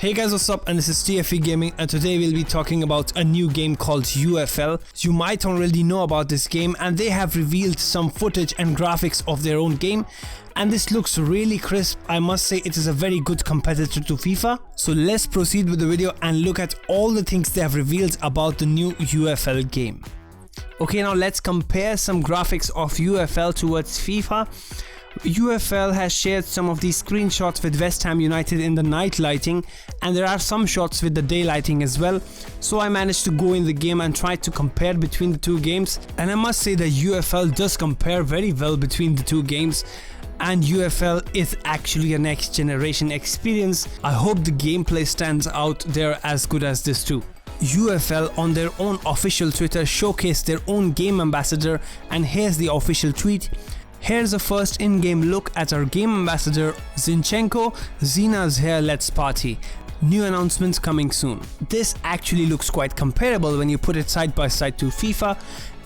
Hey guys, what's up? And this is TFE Gaming, and today we'll be talking about a new game called UFL. You might already know about this game, and they have revealed some footage and graphics of their own game, and this looks really crisp. I must say it is a very good competitor to FIFA. So let's proceed with the video and look at all the things they have revealed about the new UFL game. Okay, now let's compare some graphics of UFL towards FIFA. UFL has shared some of these screenshots with West Ham United in the night lighting, and there are some shots with the day lighting as well. So I managed to go in the game and try to compare between the two games, and I must say that UFL does compare very well between the two games, and UFL is actually a next generation experience. I hope the gameplay stands out there as good as this too. UFL on their own official Twitter showcased their own game ambassador, and here's the official tweet. Here's a first in-game look at our game ambassador Zinchenko. Zina's here, let's party. New announcements coming soon. This actually looks quite comparable when you put it side by side to FIFA,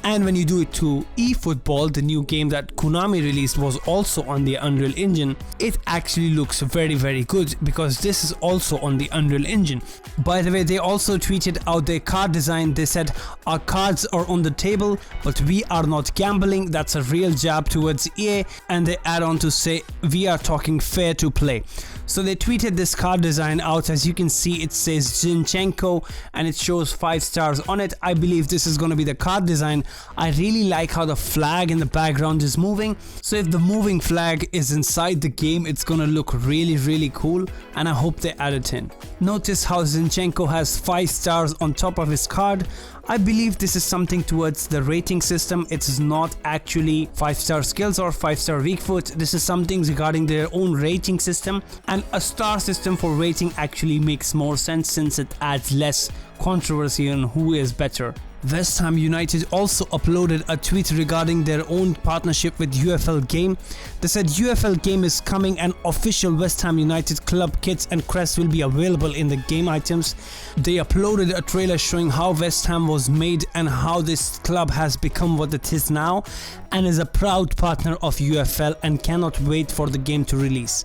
and when you do it to eFootball, the new game that Konami released was also on the Unreal Engine. It actually looks very good because this is also on the Unreal Engine. By the way, they also tweeted out their card design. They said, our cards are on the table, but we are not gambling. That's a real jab towards EA, and they add on to say, we are talking fair to play. So they tweeted this card design out. As you can see, it says Zinchenko and it shows 5 stars on it. I believe this is going to be the card design. I really like how the flag in the background is moving. So if the moving flag is inside the game, it's going to look really cool, and I hope they add it in. Notice how Zinchenko has 5 stars on top of his card. I believe this is something towards the rating system. It is not actually 5-star skills or 5-star weak foot. This is something regarding their own rating system, and a star system for rating actually makes more sense since it adds less controversy on who is better. West Ham United also uploaded a tweet regarding their own partnership with UFL Game. They said UFL Game is coming, and official West Ham United club kits and crests will be available in the game items. They uploaded a trailer showing how West Ham was made and how this club has become what it is now, and is a proud partner of UFL and cannot wait for the game to release.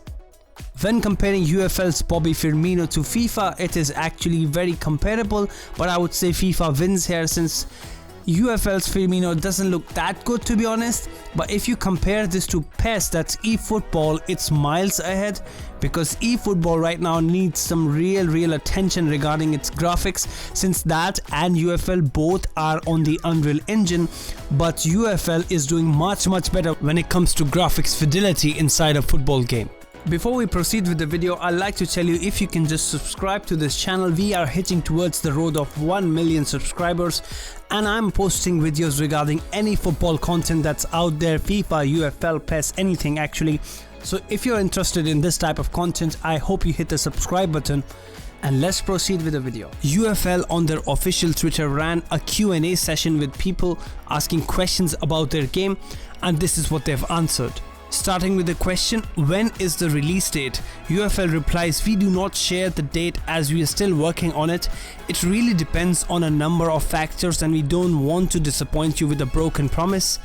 When comparing UFL's Bobby Firmino to FIFA, it is actually very comparable, but I would say FIFA wins here since UFL's Firmino doesn't look that good, to be honest. But if you compare this to PES, that's eFootball, it's miles ahead, because eFootball right now needs some real attention regarding its graphics, since that and UFL both are on the Unreal Engine, but UFL is doing much better when it comes to graphics fidelity inside a football game. Before we proceed with the video, I'd like to tell you, if you can just subscribe to this channel. We are hitting towards the road of 1 million subscribers, and I'm posting videos regarding any football content that's out there, FIFA, UFL, PES, anything actually. So if you're interested in this type of content, I hope you hit the subscribe button, and let's proceed with the video. UFL on their official Twitter ran a Q&A session with people asking questions about their game, and this is what they've answered. Starting with the question, when is the release date? UFL replies, we do not share the date as we are still working on it. It really depends on a number of factors, and we don't want to disappoint you with a broken promise.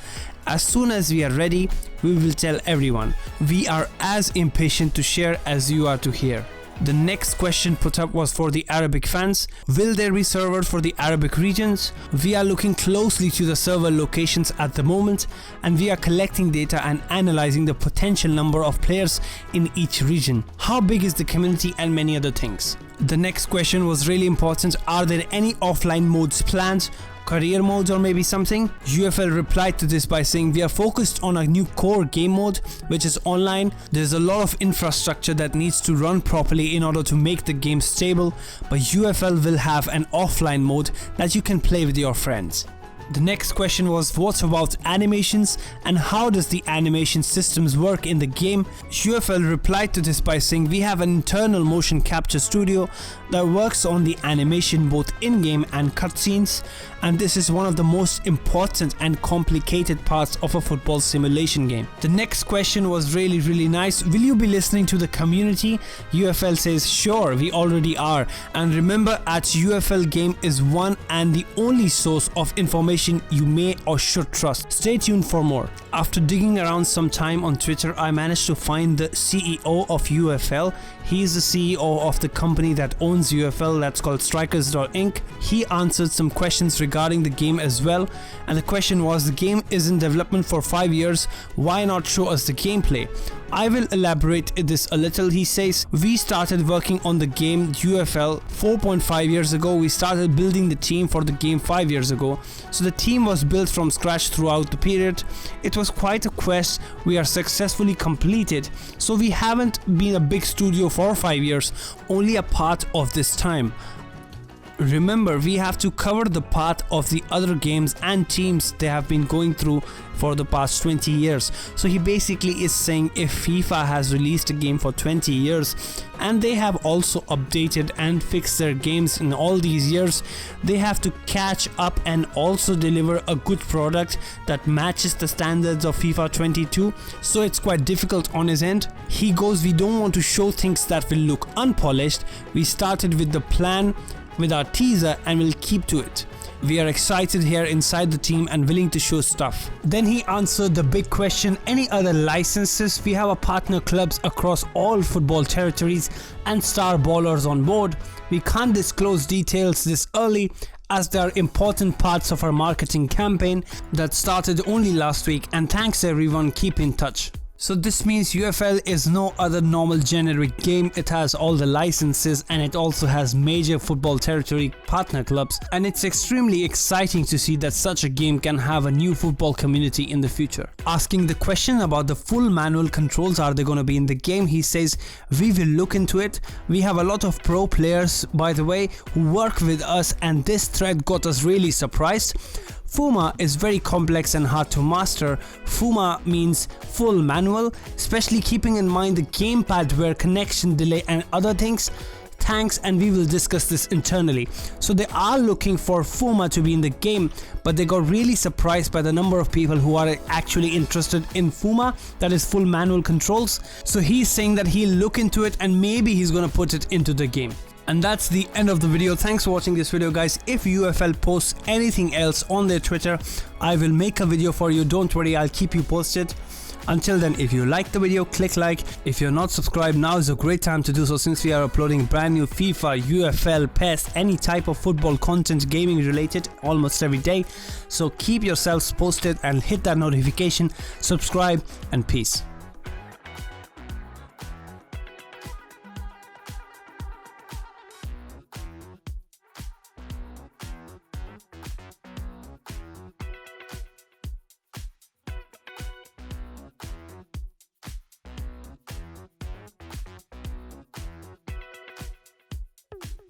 As soon as we are ready, we will tell everyone. We are as impatient to share as you are to hear. The next question put up was for the Arabic fans. Will there be servers for the Arabic regions? We are looking closely to the server locations at the moment, and we are collecting data and analyzing the potential number of players in each region. How big is the community, and many other things. The next question was really important. Are there any offline modes planned? Career modes or maybe something? UFL replied to this by saying, we are focused on a new core game mode which is online. There's a lot of infrastructure that needs to run properly in order to make the game stable, but UFL will have an offline mode that you can play with your friends. The next question was, what about animations, and how does the animation systems work in the game? UFL replied to this by saying, we have an internal motion capture studio that works on the animation both in-game and cutscenes, and this is one of the most important and complicated parts of a football simulation game. The next question was really nice. Will you be listening to the community? UFL says, sure, we already are, and remember, at UFL Game is one and the only source of information information you may or should trust. Stay tuned for more. After digging around some time on Twitter, I managed to find the CEO of UFL. He is the CEO of the company that owns UFL, that's called strikerz.inc. He answered some questions regarding the game as well, and the question was, the game is in development for 5 years, why not show us the gameplay? I will elaborate this a little. He says, we started working on the game UFL 4.5 years ago. We started building the team for the game 5 years ago. So the team was built from scratch throughout the period. It was quite a quest we are successfully completed. So we haven't been a big studio for 5 years, only a part of this time. Remember, we have to cover the path of the other games and teams they have been going through for the past 20 years. So he basically is saying if FIFA has released a game for 20 years and they have also updated and fixed their games in all these years, they have to catch up and also deliver a good product that matches the standards of FIFA 22. So it's quite difficult on his end. He goes, we don't want to show things that will look unpolished. We started with the plan, with our teaser, and we'll keep to it. We are excited here inside the team and willing to show stuff. Then he answered the big question, any other licenses? We have a partner clubs across all football territories and star ballers on board. We can't disclose details this early as they are important parts of our marketing campaign that started only last week, and thanks everyone, keep in touch. So this means UFL is no other normal generic game. It has all the licenses and it also has major football territory partner clubs, and it's extremely exciting to see that such a game can have a new football community in the future. Asking the question about the full manual controls, are they going to be in the game, he says, we will look into it. We have a lot of pro players, by the way, who work with us, and this thread got us really surprised. Fuma is very complex and hard to master. Fuma means full manual, especially keeping in mind the gamepad wear, connection delay and other things. Thanks, and we will discuss this internally. So they are looking for Fuma to be in the game, but they got really surprised by the number of people who are actually interested in Fuma, that is full manual controls. So he's saying that he'll look into it and maybe he's gonna put it into the game. And that's the end of the video. Thanks for watching this video, guys. If UFL posts anything else on their Twitter, I will make a video for you. Don't worry, I'll keep you posted. Until then, if you like the video, click like. If you're not subscribed, now is a great time to do so, since we are uploading brand new FIFA, UFL, PES, any type of football content, gaming related, almost every day. So keep yourselves posted and hit that notification, subscribe, and peace.